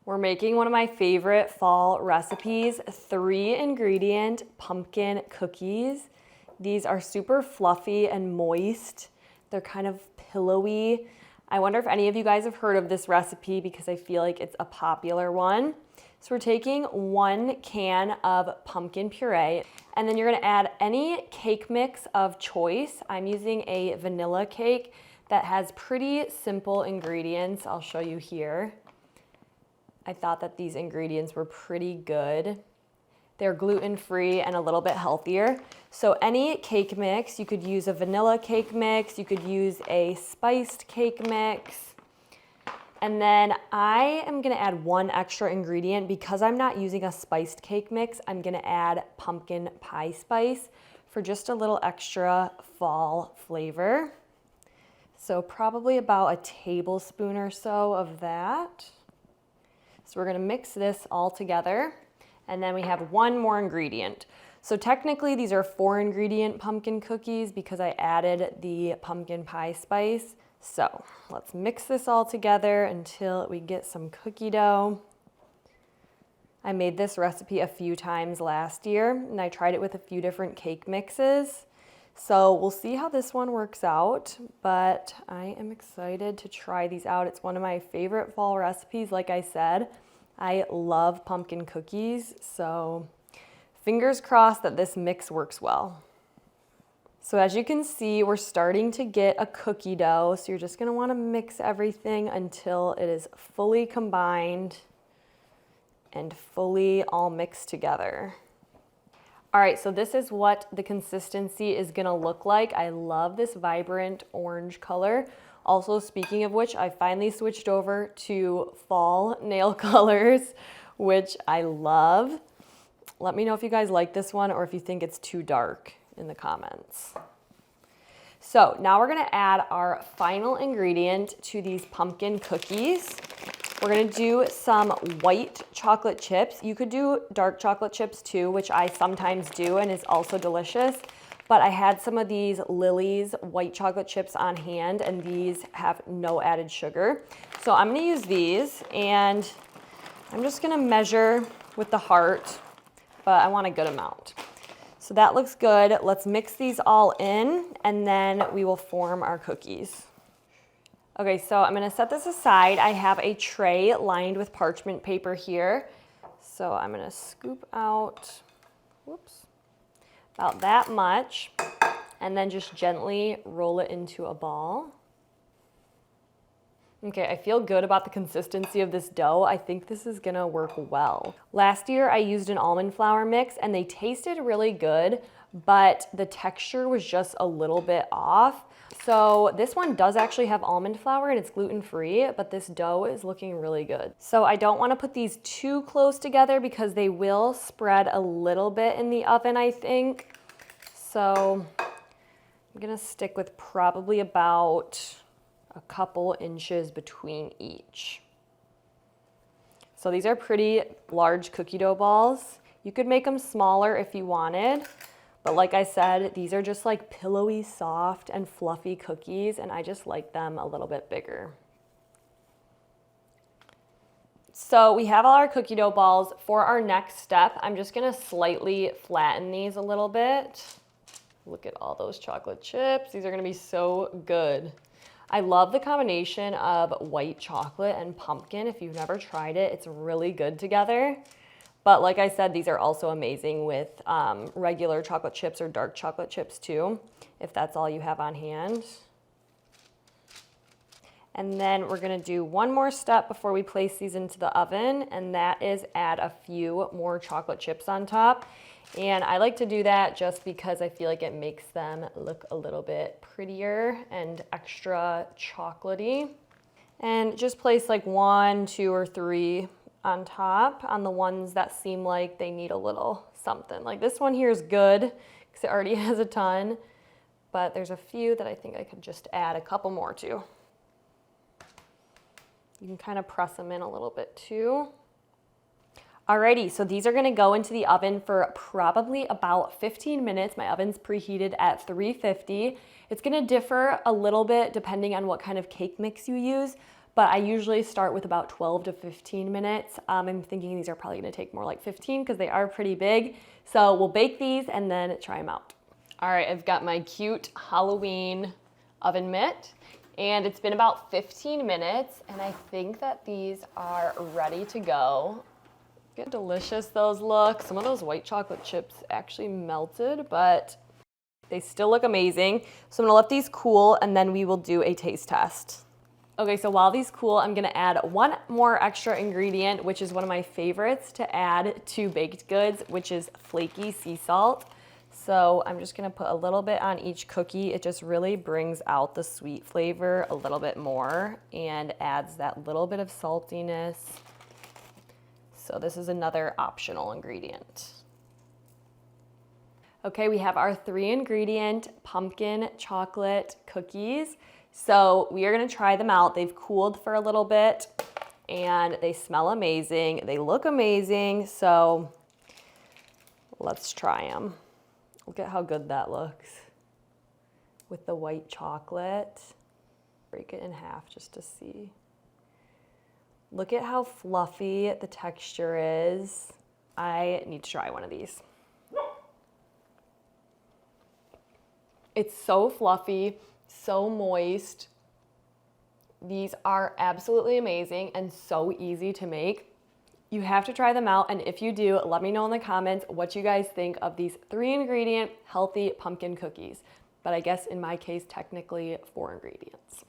We're making one of my favorite fall recipes, 3-ingredient pumpkin cookies. These are super fluffy and moist. They're kind of pillowy. I wonder if any of you guys have heard of this recipe because I feel like it's a popular one. So we're taking 1 can of pumpkin puree, and then you're gonna add any cake mix of choice. I'm using a vanilla cake that has pretty simple ingredients. I'll show you here. I thought that these ingredients were pretty good. They're gluten-free and a little bit healthier. So any cake mix, you could use a vanilla cake mix, you could use a spiced cake mix. And then I am gonna add 1 extra ingredient. Because I'm not using a spiced cake mix, I'm gonna add pumpkin pie spice for just a little extra fall flavor. So probably about a tablespoon or so of that. So we're gonna mix this all together, and then we have 1 more ingredient. So technically these are 4-ingredient pumpkin cookies because I added the pumpkin pie spice. So let's mix this all together until we get some cookie dough. I made this recipe a few times last year, and I tried it with a few different cake mixes. So we'll see how this one works out, but I am excited to try these out. It's one of my favorite fall recipes, like I said. I love pumpkin cookies, so fingers crossed that this mix works well. So as you can see, we're starting to get a cookie dough, so you're just gonna wanna mix everything until it is fully combined and fully all mixed together. All right, so this is what the consistency is gonna look like. I love this vibrant orange color. Also, speaking of which, I finally switched over to fall nail colors, which I love. Let me know if you guys like this one or if you think it's too dark in the comments. So now we're gonna add our final ingredient to these pumpkin cookies. We're gonna do some white chocolate chips. You could do dark chocolate chips too, which I sometimes do and is also delicious. But I had some of these Lily's white chocolate chips on hand, and these have no added sugar. So I'm gonna use these, and I'm just gonna measure with the heart, but I want a good amount. So that looks good. Let's mix these all in, and then we will form our cookies. Okay, so I'm gonna set this aside. I have a tray lined with parchment paper here. So I'm gonna scoop out, whoops, about that much, and then just gently roll it into a ball. Okay, I feel good about the consistency of this dough. I think this is gonna work well. Last year I used an almond flour mix and they tasted really good, but the texture was just a little bit off. So this one does actually have almond flour and it's gluten-free, but this dough is looking really good. So I don't wanna put these too close together because they will spread a little bit in the oven, I think. So I'm gonna stick with probably about a couple inches between each. So these are pretty large cookie dough balls. You could make them smaller if you wanted, but like I said, these are just like pillowy, soft, and fluffy cookies, and I just like them a little bit bigger. So we have all our cookie dough balls. For our next step, I'm just gonna slightly flatten these a little bit. Look at all those chocolate chips. These are gonna be so good. I love the combination of white chocolate and pumpkin. If you've never tried it, it's really good together. But like I said, these are also amazing with regular chocolate chips or dark chocolate chips too, if that's all you have on hand. And then we're gonna do one more step before we place these into the oven, and that is add a few more chocolate chips on top. And I like to do that just because I feel like it makes them look a little bit prettier and extra chocolatey. And just place like 1, 2, or 3 on top on the ones that seem like they need a little something. Like this one here is good because it already has a ton, but there's a few that I think I could just add a couple more to. You can kind of press them in a little bit too. Alrighty, so these are gonna go into the oven for probably about 15 minutes. My oven's preheated at 350. It's gonna differ a little bit depending on what kind of cake mix you use, but I usually start with about 12 to 15 minutes. I'm thinking these are probably gonna take more like 15 because they are pretty big. So we'll bake these and then try them out. All right, I've got my cute Halloween oven mitt, and it's been about 15 minutes, and I think that these are ready to go. Look how delicious those look. Some of those white chocolate chips actually melted, but they still look amazing. So I'm gonna let these cool, and then we will do a taste test. Okay, so while these cool, I'm gonna add one more extra ingredient, which is one of my favorites to add to baked goods, which is flaky sea salt. So I'm just gonna put a little bit on each cookie. It just really brings out the sweet flavor a little bit more and adds that little bit of saltiness. So this is another optional ingredient. Okay, we have our 3-ingredient pumpkin chocolate cookies. So we are gonna try them out. They've cooled for a little bit and they smell amazing. They look amazing, so let's try them. Look at how good that looks with the white chocolate. Break it in half just to see. Look at how fluffy the texture is. I need to try one of these. It's so fluffy, so moist. These are absolutely amazing and so easy to make. You have to try them out, and if you do, let me know in the comments what you guys think of these 3-ingredient healthy pumpkin cookies. But I guess in my case, technically 4 ingredients.